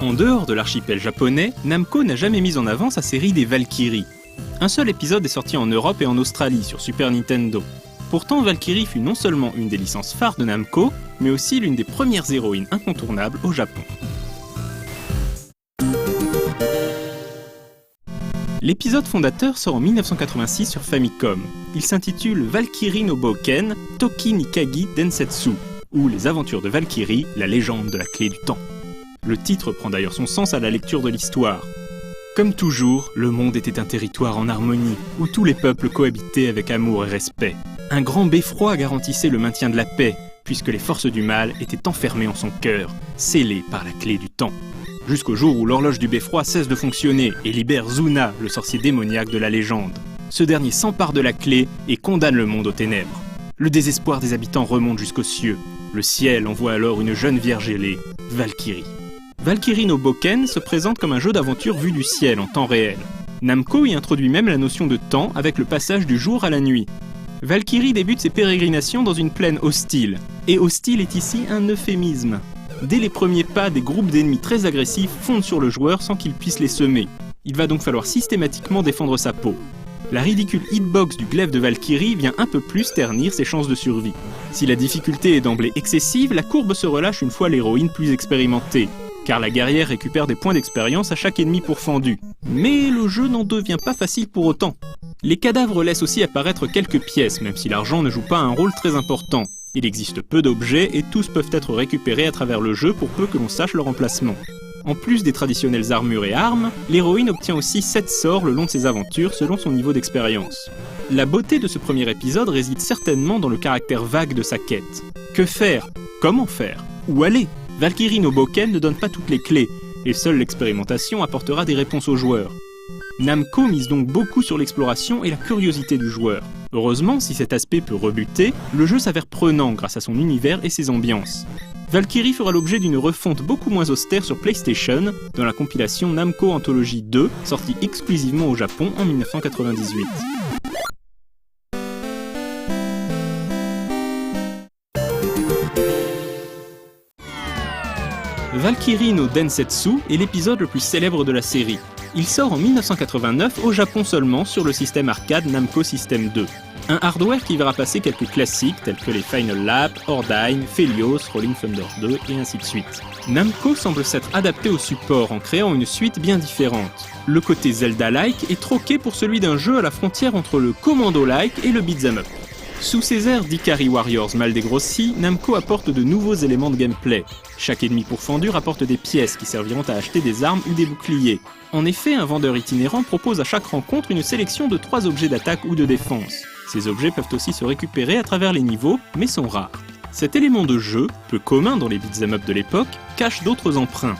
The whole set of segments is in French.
En dehors de l'archipel japonais, Namco n'a jamais mis en avant sa série des Valkyries. Un seul épisode est sorti en Europe et en Australie sur Super Nintendo. Pourtant, Valkyrie fut non seulement une des licences phares de Namco, mais aussi l'une des premières héroïnes incontournables au Japon. L'épisode fondateur sort en 1986 sur Famicom. Il s'intitule Valkyrie no Bouken Toki ni Kagi Densetsu, ou Les aventures de Valkyrie, la légende de la clé du temps. Le titre prend d'ailleurs son sens à la lecture de l'histoire. Comme toujours, le monde était un territoire en harmonie, où tous les peuples cohabitaient avec amour et respect. Un grand beffroi garantissait le maintien de la paix, puisque les forces du mal étaient enfermées en son cœur, scellées par la clé du temps. Jusqu'au jour où l'horloge du beffroi cesse de fonctionner et libère Zuna, le sorcier démoniaque de la légende. Ce dernier s'empare de la clé et condamne le monde aux ténèbres. Le désespoir des habitants remonte jusqu'aux cieux. Le ciel envoie alors une jeune vierge ailée, Valkyrie. Valkyrie no Bouken se présente comme un jeu d'aventure vu du ciel en temps réel. Namco y introduit même la notion de temps avec le passage du jour à la nuit. Valkyrie débute ses pérégrinations dans une plaine hostile. Et hostile est ici un euphémisme. Dès les premiers pas, des groupes d'ennemis très agressifs fondent sur le joueur sans qu'il puisse les semer. Il va donc falloir systématiquement défendre sa peau. La ridicule hitbox du glaive de Valkyrie vient un peu plus ternir ses chances de survie. Si la difficulté est d'emblée excessive, la courbe se relâche une fois l'héroïne plus expérimentée, car la guerrière récupère des points d'expérience à chaque ennemi pourfendu. Mais le jeu n'en devient pas facile pour autant. Les cadavres laissent aussi apparaître quelques pièces, même si l'argent ne joue pas un rôle très important. Il existe peu d'objets et tous peuvent être récupérés à travers le jeu pour peu que l'on sache leur emplacement. En plus des traditionnelles armures et armes, l'héroïne obtient aussi 7 sorts le long de ses aventures selon son niveau d'expérience. La beauté de ce premier épisode réside certainement dans le caractère vague de sa quête. Que faire ? Comment faire ? Où aller ? Valkyrie no Bouken ne donne pas toutes les clés, et seule l'expérimentation apportera des réponses aux joueurs. Namco mise donc beaucoup sur l'exploration et la curiosité du joueur. Heureusement, si cet aspect peut rebuter, le jeu s'avère prenant grâce à son univers et ses ambiances. Valkyrie fera l'objet d'une refonte beaucoup moins austère sur PlayStation, dans la compilation Namco Anthology 2, sortie exclusivement au Japon en 1998. Valkyrie no Densetsu est l'épisode le plus célèbre de la série. Il sort en 1989 au Japon seulement sur le système arcade Namco System 2. Un hardware qui verra passer quelques classiques tels que les Final Lap, Ordyne, Phelios, Rolling Thunder 2 et ainsi de suite. Namco semble s'être adapté au support en créant une suite bien différente. Le côté Zelda-like est troqué pour celui d'un jeu à la frontière entre le Commando-like et le beat'em up. Sous ces airs d'Ikari Warriors mal dégrossis, Namco apporte de nouveaux éléments de gameplay. Chaque ennemi pourfendu rapporte des pièces qui serviront à acheter des armes ou des boucliers. En effet, un vendeur itinérant propose à chaque rencontre une sélection de 3 objets d'attaque ou de défense. Ces objets peuvent aussi se récupérer à travers les niveaux, mais sont rares. Cet élément de jeu, peu commun dans les beat'em up de l'époque, cache d'autres emprunts.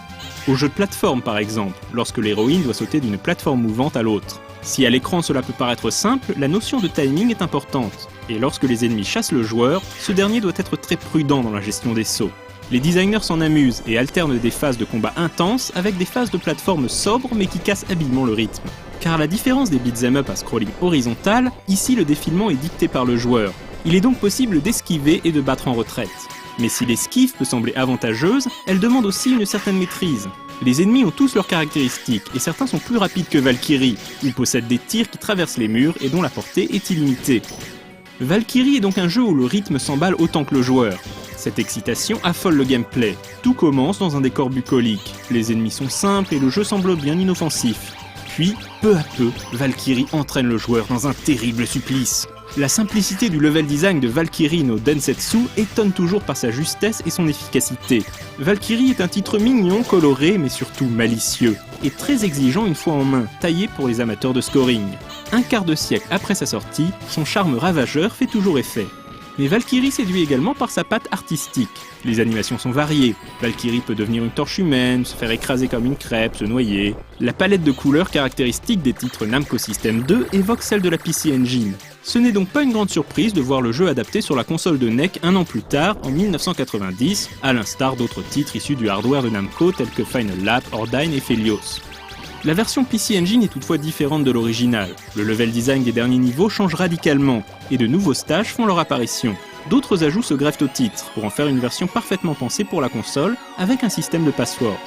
Au jeu de plateforme par exemple, lorsque l'héroïne doit sauter d'une plateforme mouvante à l'autre. Si à l'écran cela peut paraître simple, la notion de timing est importante. Et lorsque les ennemis chassent le joueur, ce dernier doit être très prudent dans la gestion des sauts. Les designers s'en amusent et alternent des phases de combat intenses avec des phases de plateforme sobres mais qui cassent habilement le rythme. Car à la différence des beat'em up à scrolling horizontal, ici le défilement est dicté par le joueur. Il est donc possible d'esquiver et de battre en retraite. Mais si l'esquive peut sembler avantageuse, elle demande aussi une certaine maîtrise. Les ennemis ont tous leurs caractéristiques et certains sont plus rapides que Valkyrie. Ils possèdent des tirs qui traversent les murs et dont la portée est illimitée. Valkyrie est donc un jeu où le rythme s'emballe autant que le joueur. Cette excitation affole le gameplay. Tout commence dans un décor bucolique. Les ennemis sont simples et le jeu semble bien inoffensif. Puis, peu à peu, Valkyrie entraîne le joueur dans un terrible supplice. La simplicité du level design de Valkyrie no Densetsu étonne toujours par sa justesse et son efficacité. Valkyrie est un titre mignon, coloré, mais surtout malicieux, et très exigeant une fois en main, taillé pour les amateurs de scoring. Un quart de siècle après sa sortie, son charme ravageur fait toujours effet. Mais Valkyrie séduit également par sa patte artistique. Les animations sont variées. Valkyrie peut devenir une torche humaine, se faire écraser comme une crêpe, se noyer. La palette de couleurs caractéristique des titres Namco System 2 évoque celle de la PC Engine. Ce n'est donc pas une grande surprise de voir le jeu adapté sur la console de NEC un an plus tard, en 1990, à l'instar d'autres titres issus du hardware de Namco tels que Final Lap, Ordyne et Phelios. La version PC Engine est toutefois différente de l'original. Le level design des derniers niveaux change radicalement, et de nouveaux stages font leur apparition. D'autres ajouts se greffent au titre, pour en faire une version parfaitement pensée pour la console, avec un système de password.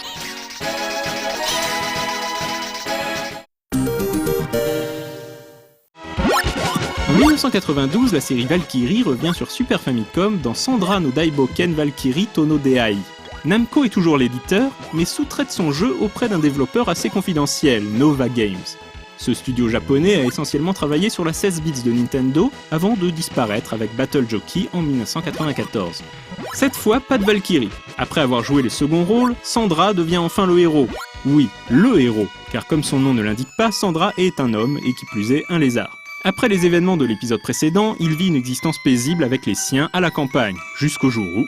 1992, la série Valkyrie revient sur Super Famicom dans Sandra no Daiboken Valkyrie Tono Dei. Namco est toujours l'éditeur, mais sous-traite son jeu auprès d'un développeur assez confidentiel, Nova Games. Ce studio japonais a essentiellement travaillé sur la 16 bits de Nintendo avant de disparaître avec Battle Jockey en 1994. Cette fois, pas de Valkyrie. Après avoir joué les seconds rôles, Sandra devient enfin le héros. Oui, le héros, car comme son nom ne l'indique pas, Sandra est un homme et qui plus est un lézard. Après les événements de l'épisode précédent, il vit une existence paisible avec les siens à la campagne, jusqu'au jour où...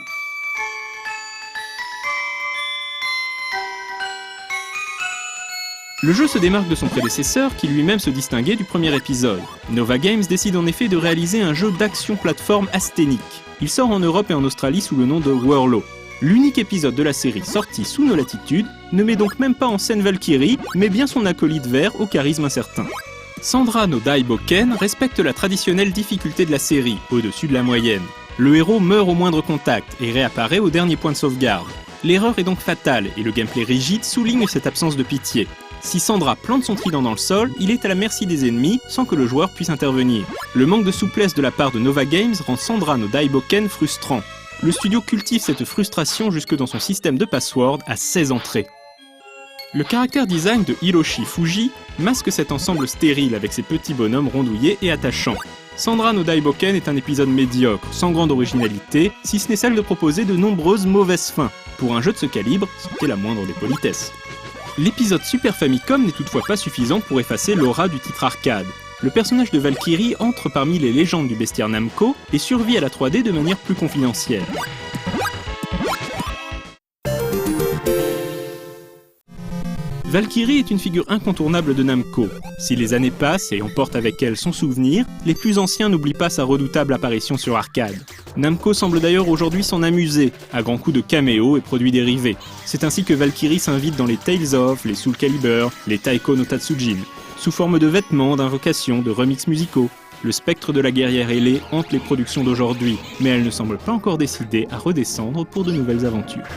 Le jeu se démarque de son prédécesseur qui lui-même se distinguait du premier épisode. Nova Games décide en effet de réaliser un jeu d'action plateforme asthénique. Il sort en Europe et en Australie sous le nom de Whirlo. L'unique épisode de la série sorti sous nos latitudes ne met donc même pas en scène Valkyrie, mais bien son acolyte vert au charisme incertain. Sandra no Daiboken respecte la traditionnelle difficulté de la série, au-dessus de la moyenne. Le héros meurt au moindre contact et réapparaît au dernier point de sauvegarde. L'erreur est donc fatale et le gameplay rigide souligne cette absence de pitié. Si Sandra plante son trident dans le sol, il est à la merci des ennemis sans que le joueur puisse intervenir. Le manque de souplesse de la part de Nova Games rend Sandra no Daiboken frustrant. Le studio cultive cette frustration jusque dans son système de password à 16 entrées. Le caractère design de Hiroshi Fuji masque cet ensemble stérile avec ses petits bonhommes rondouillés et attachants. Sandra no Daiboken est un épisode médiocre, sans grande originalité, si ce n'est celle de proposer de nombreuses mauvaises fins. Pour un jeu de ce calibre, c'était la moindre des politesses. L'épisode Super Famicom n'est toutefois pas suffisant pour effacer l'aura du titre arcade. Le personnage de Valkyrie entre parmi les légendes du bestiaire Namco et survit à la 3D de manière plus confidentielle. Valkyrie est une figure incontournable de Namco. Si les années passent et emportent avec elles son souvenir, les plus anciens n'oublient pas sa redoutable apparition sur arcade. Namco semble d'ailleurs aujourd'hui s'en amuser, à grands coups de caméos et produits dérivés. C'est ainsi que Valkyrie s'invite dans les Tales of, les Soul Calibur, les Taiko no Tatsujin. Sous forme de vêtements, d'invocations, de remixes musicaux, le spectre de la guerrière ailée hante les productions d'aujourd'hui, mais elle ne semble pas encore décidée à redescendre pour de nouvelles aventures.